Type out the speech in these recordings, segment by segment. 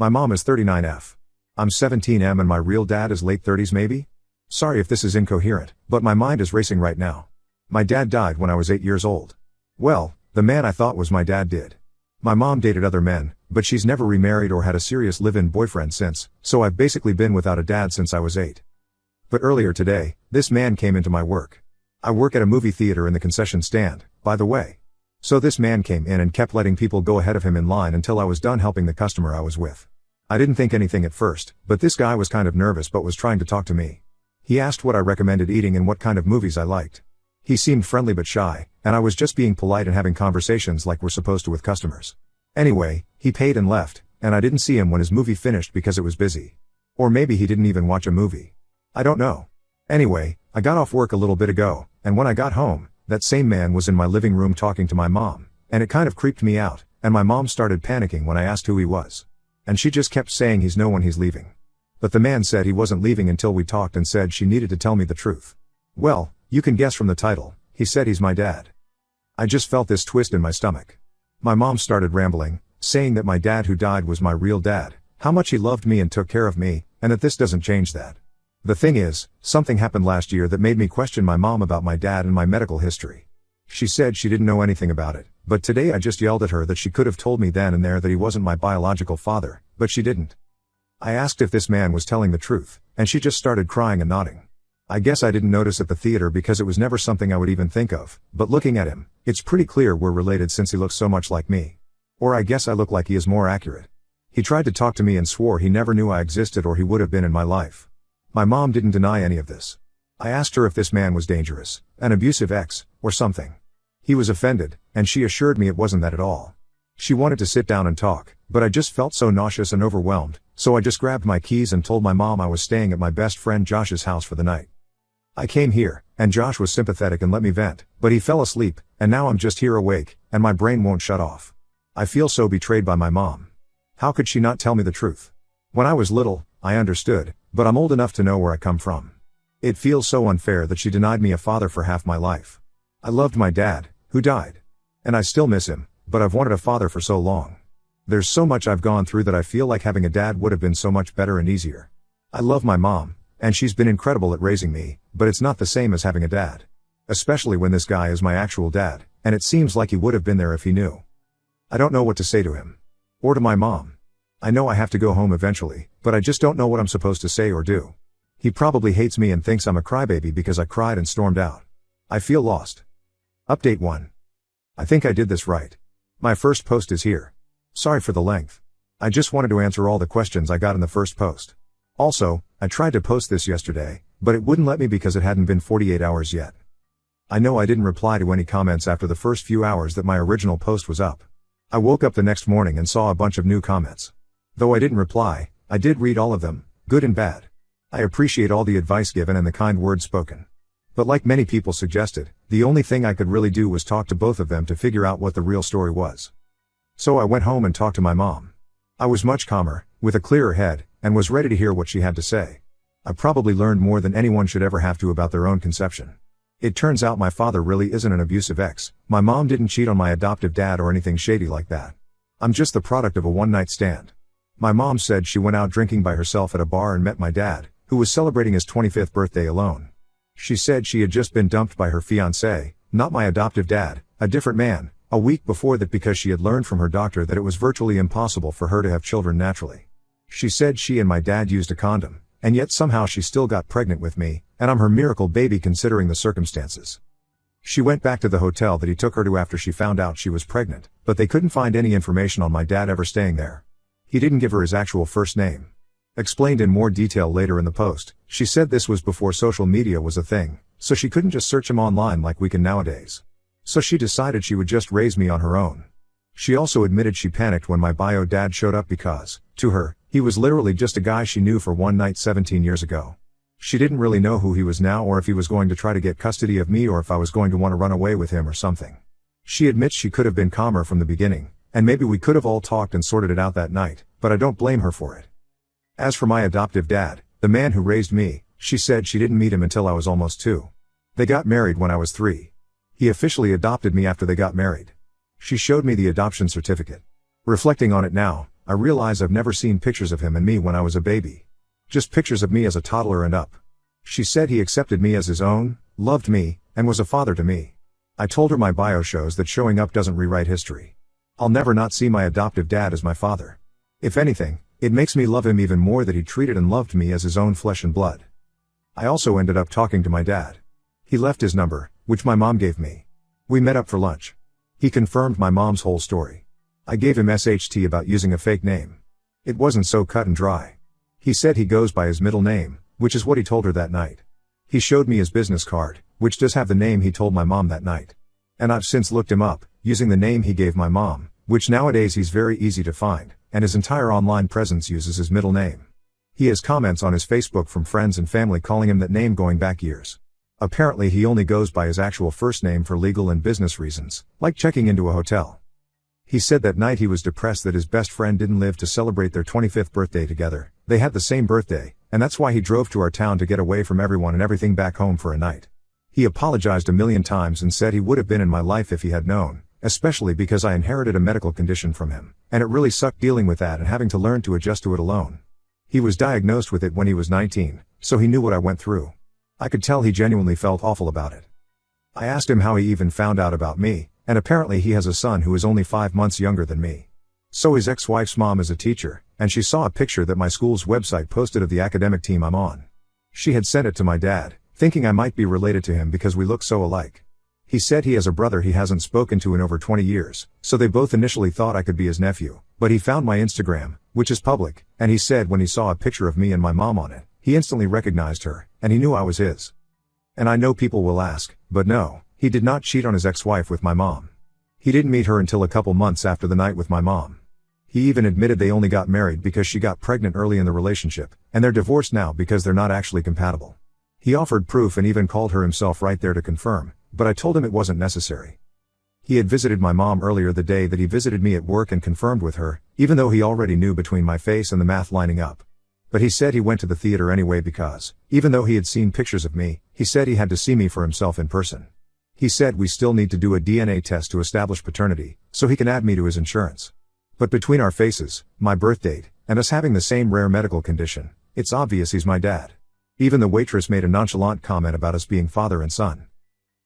My mom is 39F. I'm 17M and my real dad is late 30s maybe? Sorry if this is incoherent, but my mind is racing right now. My dad died when I was 8 years old. Well, the man I thought was my dad did. My mom dated other men, but she's never remarried or had a serious live-in boyfriend since, so I've basically been without a dad since I was 8. But earlier today, this man came into my work. I work at a movie theater in the concession stand, by the way. So this man came in and kept letting people go ahead of him in line until I was done helping the customer I was with. I didn't think anything at first, but this guy was kind of nervous but was trying to talk to me. He asked what I recommended eating and what kind of movies I liked. He seemed friendly but shy, and I was just being polite and having conversations like we're supposed to with customers. Anyway, he paid and left, and I didn't see him when his movie finished because it was busy. Or maybe he didn't even watch a movie. I don't know. Anyway, I got off work a little bit ago, and when I got home, that same man was in my living room talking to my mom, and it kind of creeped me out, and my mom started panicking when I asked who he was. And she just kept saying he's no one, he's leaving. But the man said he wasn't leaving until we talked and said she needed to tell me the truth. Well, you can guess from the title, he said he's my dad. I just felt this twist in my stomach. My mom started rambling, saying that my dad who died was my real dad, how much he loved me and took care of me, and that this doesn't change that. The thing is, something happened last year that made me question my mom about my dad and my medical history. She said she didn't know anything about it, but today I just yelled at her that she could have told me then and there that he wasn't my biological father, but she didn't. I asked if this man was telling the truth, and she just started crying and nodding. I guess I didn't notice at the theater because it was never something I would even think of, but looking at him, it's pretty clear we're related since he looks so much like me. Or I guess I look like he is more accurate. He tried to talk to me and swore he never knew I existed or he would have been in my life. My mom didn't deny any of this. I asked her if this man was dangerous, an abusive ex, or something. He was offended, and she assured me it wasn't that at all. She wanted to sit down and talk, but I just felt so nauseous and overwhelmed, so I just grabbed my keys and told my mom I was staying at my best friend Josh's house for the night. I came here, and Josh was sympathetic and let me vent, but he fell asleep, and now I'm just here awake, and my brain won't shut off. I feel so betrayed by my mom. How could she not tell me the truth? When I was little, I understood, but I'm old enough to know where I come from. It feels so unfair that she denied me a father for half my life. I loved my dad, who died. And I still miss him, but I've wanted a father for so long. There's so much I've gone through that I feel like having a dad would have been so much better and easier. I love my mom, and she's been incredible at raising me, but it's not the same as having a dad. Especially when this guy is my actual dad, and it seems like he would have been there if he knew. I don't know what to say to him. Or to my mom. I know I have to go home eventually, but I just don't know what I'm supposed to say or do. He probably hates me and thinks I'm a crybaby because I cried and stormed out. I feel lost. Update 1. I think I did this right. My first post is here. Sorry for the length. I just wanted to answer all the questions I got in the first post. Also, I tried to post this yesterday, but it wouldn't let me because it hadn't been 48 hours yet. I know I didn't reply to any comments after the first few hours that my original post was up. I woke up the next morning and saw a bunch of new comments. Though I didn't reply, I did read all of them, good and bad. I appreciate all the advice given and the kind words spoken. But like many people suggested, the only thing I could really do was talk to both of them to figure out what the real story was. So I went home and talked to my mom. I was much calmer, with a clearer head, and was ready to hear what she had to say. I probably learned more than anyone should ever have to about their own conception. It turns out my father really isn't an abusive ex, my mom didn't cheat on my adoptive dad or anything shady like that. I'm just the product of a one-night stand. My mom said she went out drinking by herself at a bar and met my dad, who was celebrating his 25th birthday alone. She said she had just been dumped by her fiancé, not my adoptive dad, a different man, a week before that because she had learned from her doctor that it was virtually impossible for her to have children naturally. She said she and my dad used a condom, and yet somehow she still got pregnant with me, and I'm her miracle baby considering the circumstances. She went back to the hotel that he took her to after she found out she was pregnant, but they couldn't find any information on my dad ever staying there. He didn't give her his actual first name. Explained in more detail later in the post, she said this was before social media was a thing, so she couldn't just search him online like we can nowadays. So she decided she would just raise me on her own. She also admitted she panicked when my bio dad showed up because, to her, he was literally just a guy she knew for one night 17 years ago. She didn't really know who he was now or if he was going to try to get custody of me or if I was going to want to run away with him or something. She admits she could have been calmer from the beginning, and maybe we could have all talked and sorted it out that night, but I don't blame her for it. As for my adoptive dad, the man who raised me, she said she didn't meet him until I was almost 2. They got married when I was 3. He officially adopted me after they got married. She showed me the adoption certificate. Reflecting on it now, I realize I've never seen pictures of him and me when I was a baby. Just pictures of me as a toddler and up. She said he accepted me as his own, loved me, and was a father to me. I told her my bio shows that showing up doesn't rewrite history. I'll never not see my adoptive dad as my father. If anything, it makes me love him even more that he treated and loved me as his own flesh and blood. I also ended up talking to my dad. He left his number, which my mom gave me. We met up for lunch. He confirmed my mom's whole story. I gave him SHT about using a fake name. It wasn't so cut and dry. He said he goes by his middle name, which is what he told her that night. He showed me his business card, which does have the name he told my mom that night. And I've since looked him up, using the name he gave my mom, which nowadays he's very easy to find, and his entire online presence uses his middle name. He has comments on his Facebook from friends and family calling him that name going back years. Apparently he only goes by his actual first name for legal and business reasons, like checking into a hotel. He said that night he was depressed that his best friend didn't live to celebrate their 25th birthday together. They had the same birthday, and that's why he drove to our town to get away from everyone and everything back home for a night. He apologized a million times and said he would have been in my life if he had known, especially because I inherited a medical condition from him, and it really sucked dealing with that and having to learn to adjust to it alone. He was diagnosed with it when he was 19, so he knew what I went through. I could tell he genuinely felt awful about it. I asked him how he even found out about me, and apparently he has a son who is only 5 months younger than me. So his ex-wife's mom is a teacher, and she saw a picture that my school's website posted of the academic team I'm on. She had sent it to my dad, thinking I might be related to him because we look so alike. He said he has a brother he hasn't spoken to in over 20 years, so they both initially thought I could be his nephew, but he found my Instagram, which is public, and he said when he saw a picture of me and my mom on it, he instantly recognized her, and he knew I was his. And I know people will ask, but no, he did not cheat on his ex-wife with my mom. He didn't meet her until a couple months after the night with my mom. He even admitted they only got married because she got pregnant early in the relationship, and they're divorced now because they're not actually compatible. He offered proof and even called her himself right there to confirm, but I told him it wasn't necessary. He had visited my mom earlier the day that he visited me at work and confirmed with her, even though he already knew between my face and the math lining up. But he said he went to the theater anyway because, even though he had seen pictures of me, he said he had to see me for himself in person. He said we still need to do a DNA test to establish paternity, so he can add me to his insurance. But between our faces, my birth date, and us having the same rare medical condition, it's obvious he's my dad. Even the waitress made a nonchalant comment about us being father and son.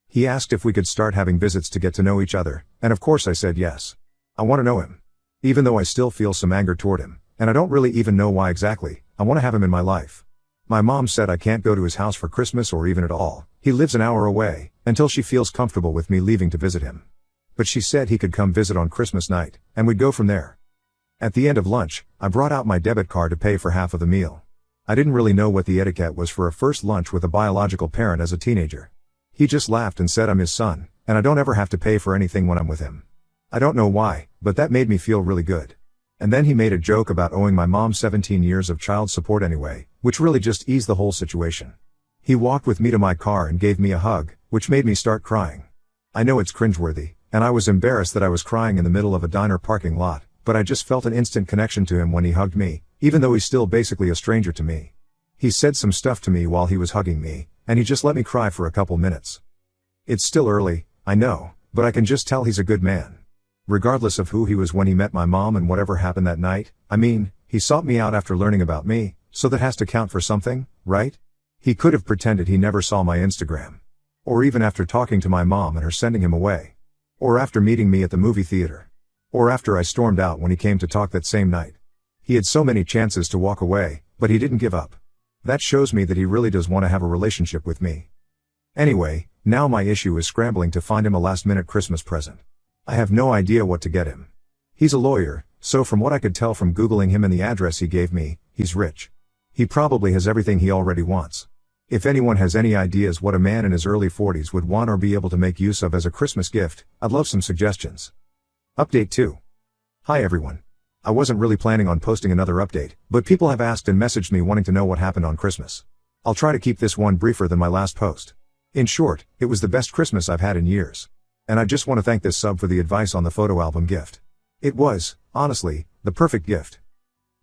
He asked if we could start having visits to get to know each other, and of course I said yes. I want to know him. Even though I still feel some anger toward him, and I don't really even know why exactly, I want to have him in my life. My mom said I can't go to his house for Christmas or even at all, he lives an hour away, until she feels comfortable with me leaving to visit him. But she said he could come visit on Christmas night, and we'd go from there. At the end of lunch, I brought out my debit card to pay for half of the meal. I didn't really know what the etiquette was for a first lunch with a biological parent as a teenager. He just laughed and said I'm his son, and I don't ever have to pay for anything when I'm with him. I don't know why, but that made me feel really good. And then he made a joke about owing my mom 17 years of child support anyway, which really just eased the whole situation. He walked with me to my car and gave me a hug, which made me start crying. I know it's cringeworthy, and I was embarrassed that I was crying in the middle of a diner parking lot, but I just felt an instant connection to him when he hugged me, even though he's still basically a stranger to me. He said some stuff to me while he was hugging me, and he just let me cry for a couple minutes. It's still early, I know, but I can just tell he's a good man. Regardless of who he was when he met my mom and whatever happened that night, I mean, he sought me out after learning about me, so that has to count for something, right? He could have pretended he never saw my Instagram. Or even after talking to my mom and her sending him away. Or after meeting me at the movie theater. Or after I stormed out when he came to talk that same night. He had so many chances to walk away, but he didn't give up. That shows me that he really does want to have a relationship with me. Anyway, now my issue is scrambling to find him a last-minute Christmas present. I have no idea what to get him. He's a lawyer, so from what I could tell from Googling him and the address he gave me, he's rich. He probably has everything he already wants. If anyone has any ideas what a man in his early 40s would want or be able to make use of as a Christmas gift, I'd love some suggestions. Update 2. Hi everyone. I wasn't really planning on posting another update, but people have asked and messaged me wanting to know what happened on Christmas. I'll try to keep this one briefer than my last post. In short, it was the best Christmas I've had in years. And I just want to thank this sub for the advice on the photo album gift. It was, honestly, the perfect gift.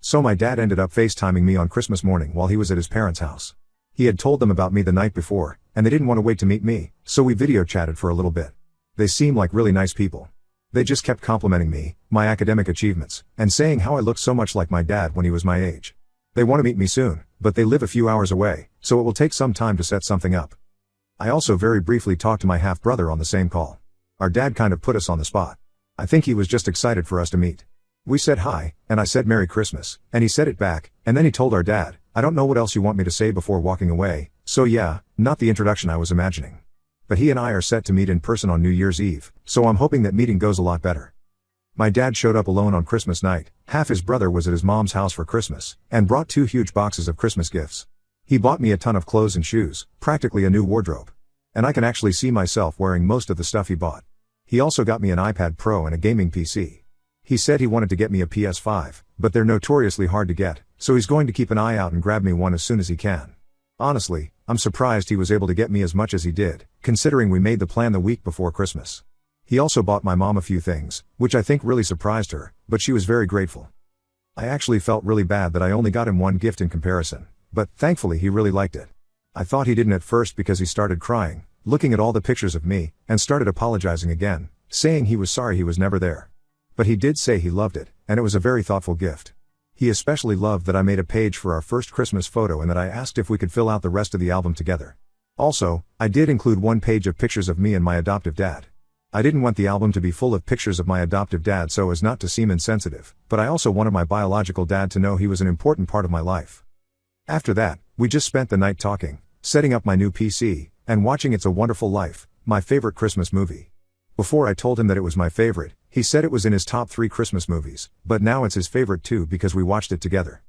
So my dad ended up FaceTiming me on Christmas morning while he was at his parents' house. He had told them about me the night before, and they didn't want to wait to meet me, so we video chatted for a little bit. They seem like really nice people. They just kept complimenting me, my academic achievements, and saying how I looked so much like my dad when he was my age. They want to meet me soon, but they live a few hours away, so it will take some time to set something up. I also very briefly talked to my half-brother on the same call. Our dad kind of put us on the spot. I think he was just excited for us to meet. We said hi, and I said Merry Christmas, and he said it back, and then he told our dad, I don't know what else you want me to say before walking away, so yeah, not the introduction I was imagining. But he and I are set to meet in person on New Year's Eve, so I'm hoping that meeting goes a lot better. My dad showed up alone on Christmas night. Half his brother was at his mom's house for Christmas, and brought 2 huge boxes of Christmas gifts. He bought me a ton of clothes and shoes, practically a new wardrobe. And I can actually see myself wearing most of the stuff he bought. He also got me an iPad Pro and a gaming PC. He said he wanted to get me a PS5, but they're notoriously hard to get, so he's going to keep an eye out and grab me one as soon as he can. Honestly, I'm surprised he was able to get me as much as he did, considering we made the plan the week before Christmas. He also bought my mom a few things, which I think really surprised her, but she was very grateful. I actually felt really bad that I only got him one gift in comparison, but thankfully he really liked it. I thought he didn't at first because he started crying, looking at all the pictures of me, and started apologizing again, saying he was sorry he was never there. But he did say he loved it, and it was a very thoughtful gift. He especially loved that I made a page for our first Christmas photo and that I asked if we could fill out the rest of the album together. Also, I did include one page of pictures of me and my adoptive dad. I didn't want the album to be full of pictures of my adoptive dad so as not to seem insensitive, but I also wanted my biological dad to know he was an important part of my life. After that, we just spent the night talking, setting up my new PC, and watching It's a Wonderful Life, my favorite Christmas movie. Before I told him that it was my favorite, he said it was in his top 3 Christmas movies, but now it's his favorite too because we watched it together.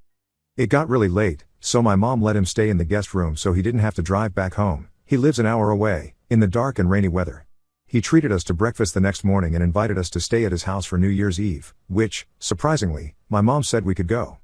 It got really late, so my mom let him stay in the guest room so he didn't have to drive back home. He lives an hour away, in the dark and rainy weather. He treated us to breakfast the next morning and invited us to stay at his house for New Year's Eve, which, surprisingly, my mom said we could go.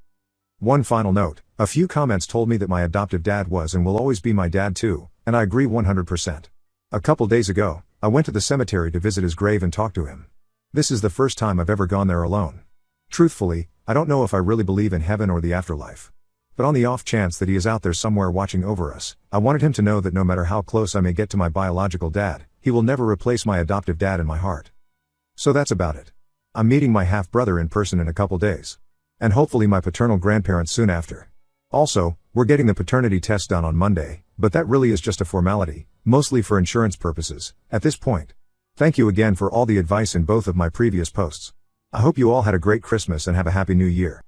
One final note, a few comments told me that my adoptive dad was and will always be my dad too, and I agree 100%. A couple days ago, I went to the cemetery to visit his grave and talk to him. This is the first time I've ever gone there alone. Truthfully, I don't know if I really believe in heaven or the afterlife. But on the off chance that he is out there somewhere watching over us, I wanted him to know that no matter how close I may get to my biological dad, he will never replace my adoptive dad in my heart. So that's about it. I'm meeting my half-brother in person in a couple days. And hopefully my paternal grandparents soon after. Also, we're getting the paternity test done on Monday, but that really is just a formality, mostly for insurance purposes, at this point. Thank you again for all the advice in both of my previous posts. I hope you all had a great Christmas and have a happy New Year.